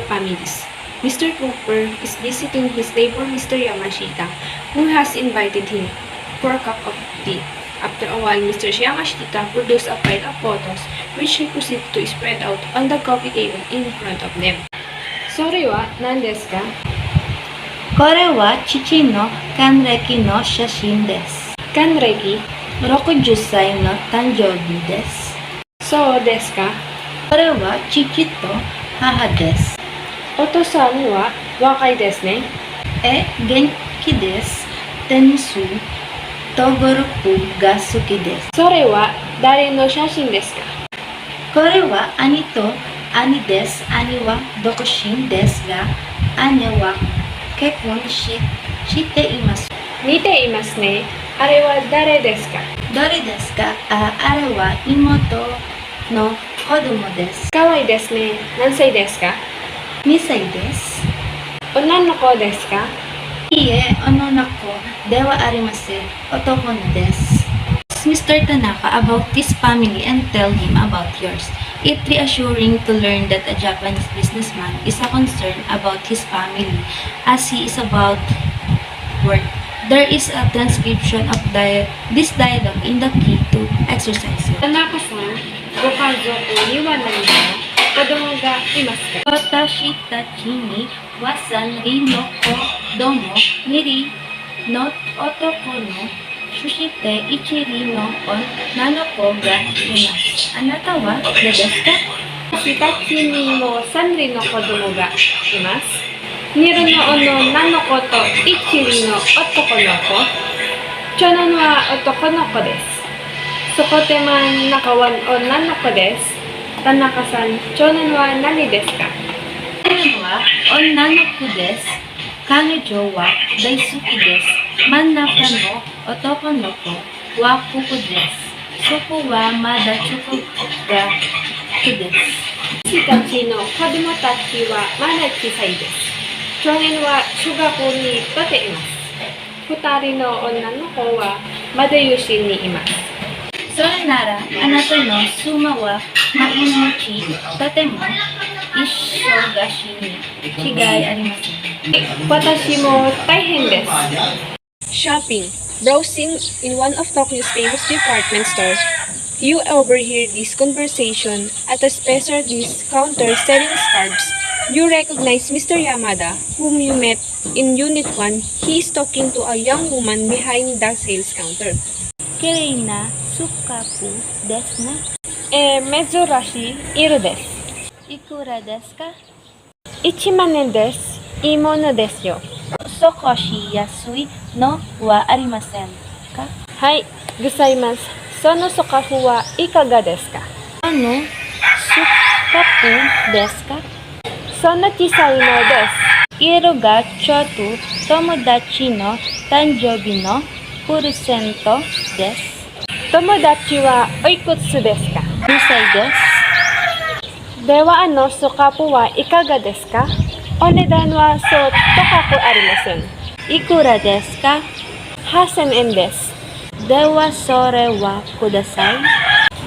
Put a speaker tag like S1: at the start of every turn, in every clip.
S1: families. Mr. Cooper is visiting his neighbor Mr. Yamashita, who has invited him for a cup of tea. After a while, Mr. Yamashita produced a pile of photos, which he proceeded to spread out on the coffee table in front of them. それは何ですか？
S2: これは父の還暦の写真です。
S1: 還暦
S2: 60歳の誕生日です。
S1: そうですか？
S2: これは父と母です。
S1: お父さんは若いですね。
S2: 元気です。テニスとゴルフが好きです。
S1: それは誰の写真ですか？
S2: これは兄と兄です。兄は独身ですが、兄は結婚しています。
S1: 似ていますね。あれは誰ですか？
S2: 誰ですか？あれは妹の子供です。
S1: かわいいですね。何歳ですか
S2: ？2歳です。
S1: 女の子ですか？
S2: いいえ、女の子ではありません。男のです。Mr. Tanaka about this family and tell him about yours. It's reassuring to learn that a Japanese businessman is a concern about his family as he is about work. There is a transcription of this dialogue in the key to exercise.
S1: Tanaka-san, ご家族には何か子供がいますか？
S2: 私たちには3人の子供、2人の男のそして1人の女の子がいます。あなたは誰ですか？
S1: 私たちにも3人の子供がいます。2人の女の子と1人の男の子。長男は男の子です。そこで真ん中は女の子です。田中さん、長男は何ですか？
S2: 長男は女の子です。彼女は大好きです。真ん中の男の子はここです。そこはまだちょっとがです。
S1: 私たちの子供たちはまだ小さいです。長男は小学校に行っています。2人の女の子はまだ幼稚園にいます。
S2: それならあなたの妻は毎日とても忙しいに違いありません。
S1: 私も大変です。Shopping. Browsing in one of Tokyo's famous department stores, you overhear this conversation at a specialist counter selling scarves. You recognize Mr. Yamada, whom you met in Unit 1. He is talking to a young woman behind the sales counter.
S2: 綺麗なスカーフですね。
S1: 珍しい色です。
S2: いくらですか
S1: ？1万円です。いいものですよ。
S2: 少し安いのはありませんか？
S1: はい、ございます。そのスカーフはいかがですか？
S2: スカーフですか？
S1: そんな小さいのです。
S2: 色がちょっと友達の誕生日のプレゼントです。
S1: 友達はおいくつですか
S2: ？2歳です。
S1: ではスカーフはいかがですか？お値段はそう高くありません。
S2: いくらですか
S1: ？8000円です。
S2: ではそれはください。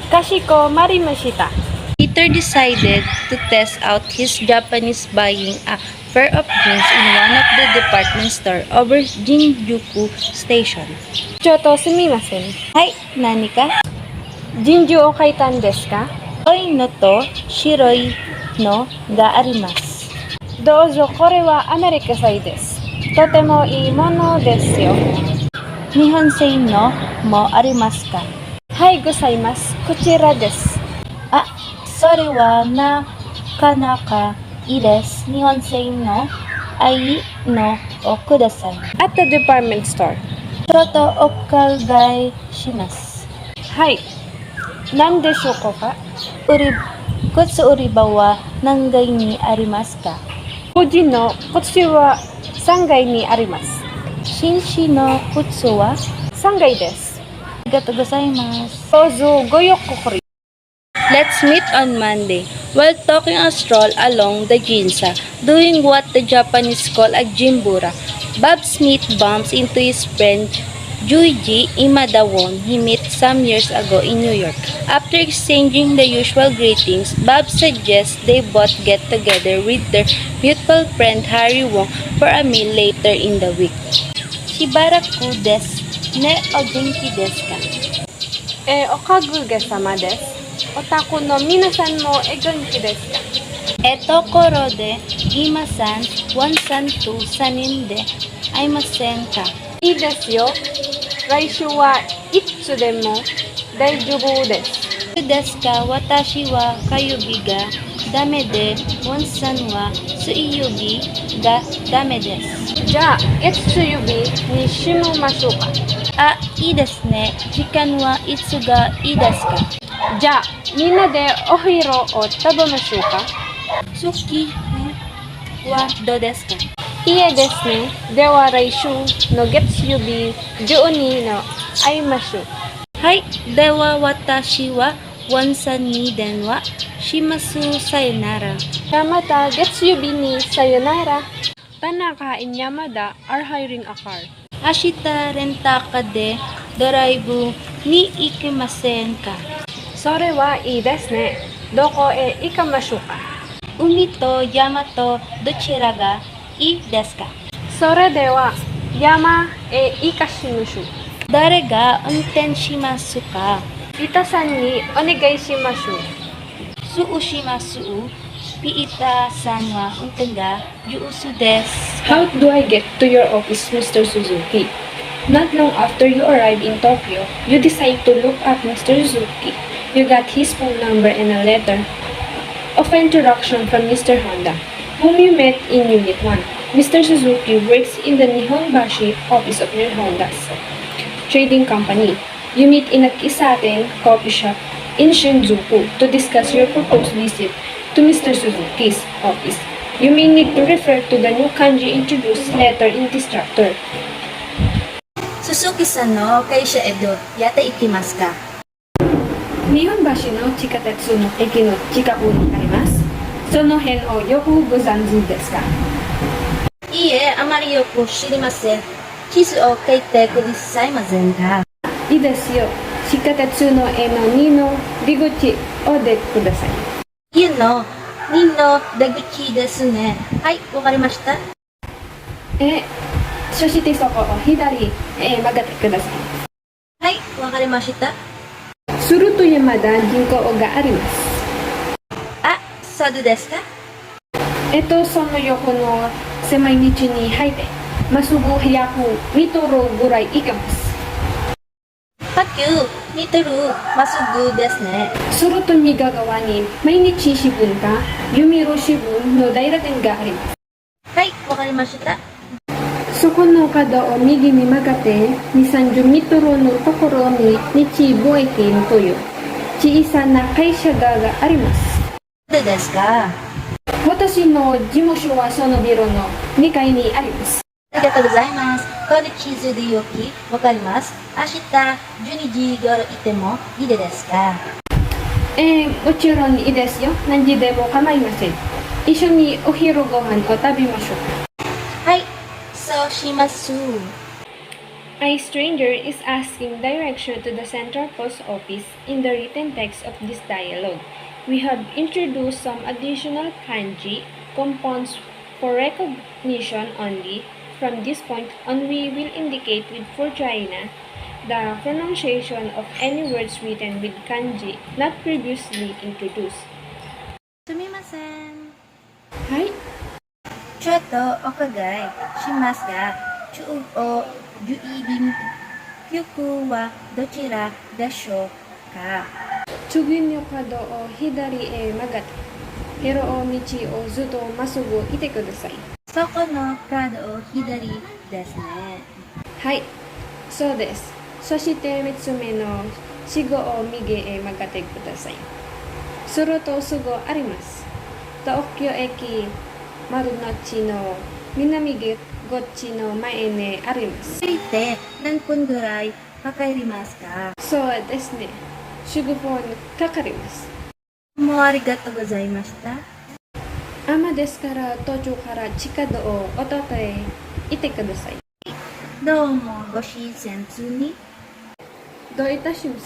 S1: かしこまりました。
S2: Peter decided to test out his Japanese buying a pair of jeans in one of the department store over Shinjuku Station.
S1: ちょっとすみません。
S2: はい、何か？
S1: ジンジュを買いたんですか？
S2: 青いのと白いのがあります。
S1: どうぞ、これはアメリカ製です。とてもいいものですよ。
S2: 日本製のもありますか？
S1: はい、ございます。こちらです。
S2: それはなかなかいいです。日本製のいいのをください。
S1: At the department store.
S2: ちょっとお伺いします。
S1: はい。何でしょうか？
S2: 靴売り場は何階にありますか？
S1: 個人の靴は3階にあります。
S2: 紳士の靴は
S1: 3階です。
S2: ありがとうございます。
S1: どうぞごゆっくり。
S2: Let's meet on Monday. While taking a stroll along the Ginza, doing what the Japanese call a jimbura, Bob Smith bumps into his friend Juiji Imada won he met some years ago in New York. After exchanging the usual greetings, Bob suggests they both get together with their mutual friend Harry Wong for a meal later in the week. Shibaraku desu ne o genki desu ka?
S1: Okaguge-sama desu. Otaku no minasan mo genki desu ka?
S2: Tokoro de imasan wansan to sanin de aimasen ka?
S1: いいですよ。来週はいつでも大丈夫です。
S2: Desu ka watashi wa kayubi ga dame de wansan wa suiyubi ga dame desu.
S1: じゃあ、月曜日にしましょうか。
S2: いいですね。時間はいつがいいですか？
S1: じゃあ、みんなでお昼を食べましょうか。
S2: Sukiはどうですか？
S1: いいですね。では来週の月曜日12の会いましょう。
S2: はい。では私はワンさんに電話します。さよなら。
S1: じゃあまた月曜日にさよなら。Tanaka and Yamada are hiring a car.
S2: 明日レンタカーでドライブに行けませんか？
S1: それはいいですね。どこへ行きましょうか。
S2: 海と山とどちらがいいですか？
S1: それでは山へ行かしましょう。
S2: 誰が運転しますか？
S1: ピータさんにお願いしましょう。
S2: そうします。ピータさんは運転が上手ですか？
S1: How do I get to your office, Mr. Suzuki? Not long after you arrive in Tokyo, you decide to look up Mr. Suzuki. You got his phone number and a letter of introduction from Mr. Honda, whom you met in Unit 1. Mr. Suzuki works in the Nihonbashi office of your Honda's trading company. You meet in a Kisaten coffee shop in Shinjuku to discuss your proposed visit to Mr. Suzuki's office. You may need to refer to the new kanji introduced later in this chapter.
S2: Suzuki-sanの会社へどやって行きますか？
S1: 日本橋の地下鉄の駅の近くにあります。その辺をよくご存知ですか？
S2: いいえ、あまりよく知りません。地図を書いてくださいませんか？
S1: いいですよ。地下鉄の絵の2の出口を出てください。
S2: 家の2の出口ですね。はい、わかりました。
S1: そしてそこを左へ曲がってください。
S2: はい、わかりました。
S1: すると山田銀行があります。
S2: そうですか？
S1: その横の狭い道に入って、まっすぐ約2トロぐらい行きます。
S2: 2トルまっすぐですね。
S1: すると右側に毎日新聞か読売新聞の大学店があります。
S2: はい、わかりました。
S1: そこの角を右に曲がって2、30メートルのところに日貿易券という小さな会社があります。
S2: どうですか？
S1: 私の事務所はそのビルの2階にあります。
S2: ありがとうございます。この地図でよくわかります。明日12時頃行ってもいいですか？
S1: もちろんいいですよ。何時でも構いません。一緒にお昼ご飯を食べましょう。
S2: はい、そうします。
S1: A stranger is asking direction to the Central Post Office in the written text of this dialogue. We have introduced some additional kanji compounds for recognition only. From this point on, we will indicate with furjaina the pronunciation of any words written with kanji not previously introduced.
S2: すみません。
S1: はい。
S2: ちょっとお伺いしますが、中央郵便局はどちらでしょうか？
S1: 次の角を左へ曲がって、広い道をずっとまっすぐ行ってください。
S2: そこの角を左ですね。
S1: はい、そうです。そして3つ目の信号を右へ曲がってください。するとすぐあります。東京駅丸の内の南口の前にあります。
S2: 着いて何分ぐらいかかりますか？
S1: そうですね。15分かかります。
S2: もうありがとうございました。
S1: ですから途中から地下道を弟へ行ってください。
S2: どうもご親切に。
S1: どういたします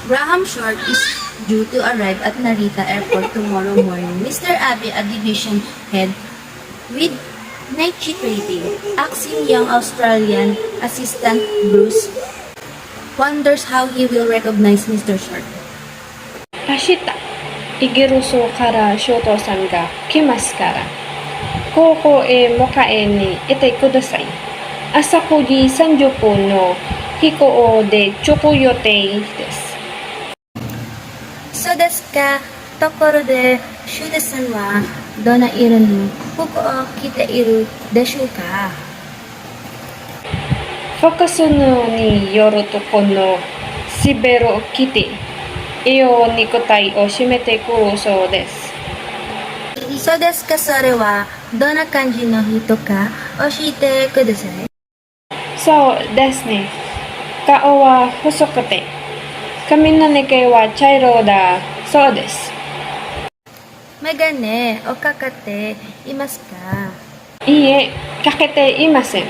S1: か?
S2: Graham Short is due to arrive at Narita Airport tomorrow morning. Mr. Abe, a division head with night shift rating, asking young Australian assistant Bruce wonders how he will recognize Mr. Short.
S1: 明日、イギリスからショートさんが来ますから、ここへ迎えに行ってください。朝9時30分の飛行で着予定です。
S2: そうですか。ところで、シュデさんはどんな色の服を着ているでしょうか。
S1: フォーカスによるとこのシベルを着て、肉体を締めてくるそうです。
S2: そうですか。それはどんな感じの人か教えてください。
S1: そうですね。顔は細くて、髪の毛は茶色だそうです。
S2: メガネをかけていますか。
S1: いいえ、かけていません。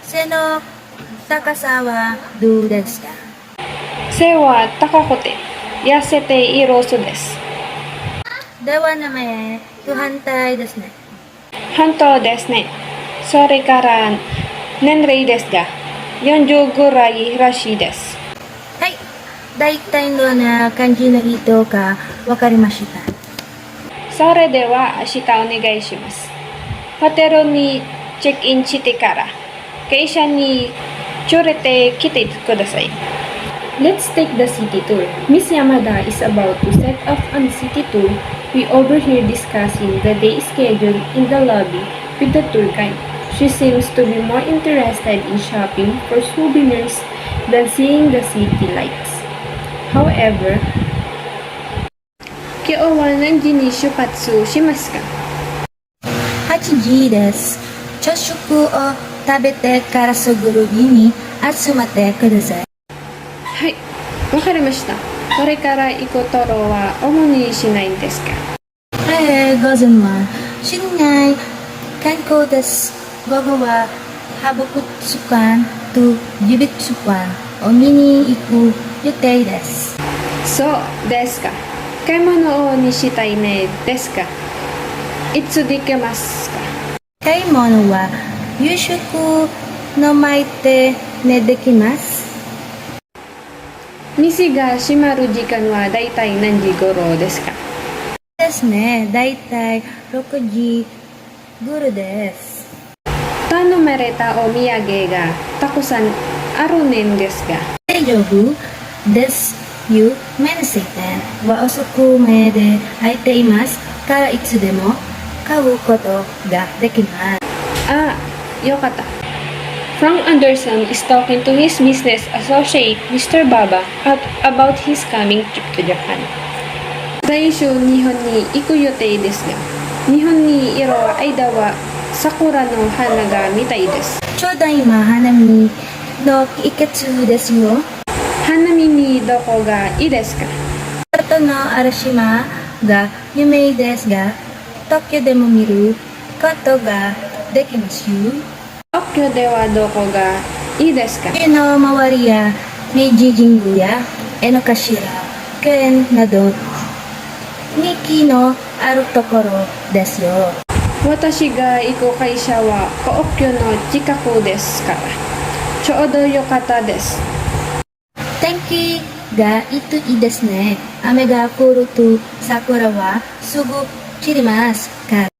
S2: 背の高さはどうですか。
S1: 背は高くて痩せているそうです。
S2: では名前と反対ですね。
S1: 本当ですね。それから年齢ですが、40ぐらいらしいです。
S2: はい。大体どんな感じの人かわかりました。
S1: それでは明日お願いします。ホテルにチェックインしてから会社に連れてきてください。Let's take the city tour. Miss Yamada is about to set off on the city tour. We overhear discussing the day schedule in the lobby with the tour guide. She seems to be more interested in shopping for souvenirs than seeing the city lights. However, 今日は何時に出発しますか。
S2: 8時です。朝食を食べてからすぐに集まってください。
S1: はい、わかりました。これから行くトロは主にしないんですか。
S2: 午前は市内観光です。午後はハブクツ館とジビツ館を見に行く予定です。
S1: そうですか。買い物にしたいねですか。いつできますか。
S2: 買い物は夕食の前でできます。
S1: 店が閉まる時間はだいたい何時頃ですか。
S2: ですね、だいたい6時頃です。
S1: 頼まれたお土産がたくさんあるんですが。
S2: 大丈夫ですよ。メニセーテンは遅くまで空いていますからいつでも買うことができます。
S1: ああ、よかった。Frank Anderson is talking to his business associate, Mr. Baba, about his coming trip to Japan. 来週日本に行く予定ですが、日本にいる間は桜の花が見たいです。
S2: ちょうど今花見の季節ですよ。
S1: 花見にどこがいいですか。
S2: 京都の嵐山が有名ですが、東京でも見ることができますよ。
S1: 東京ではどこがいいですか。
S2: 家の周りや明治神宮や江ノ頭公園など人気のあるところですよ。
S1: 私が行く会社は皇居の近くですからちょうどよかったです。
S2: 天気がいいですね。雨が降ると桜はすぐ散りますから。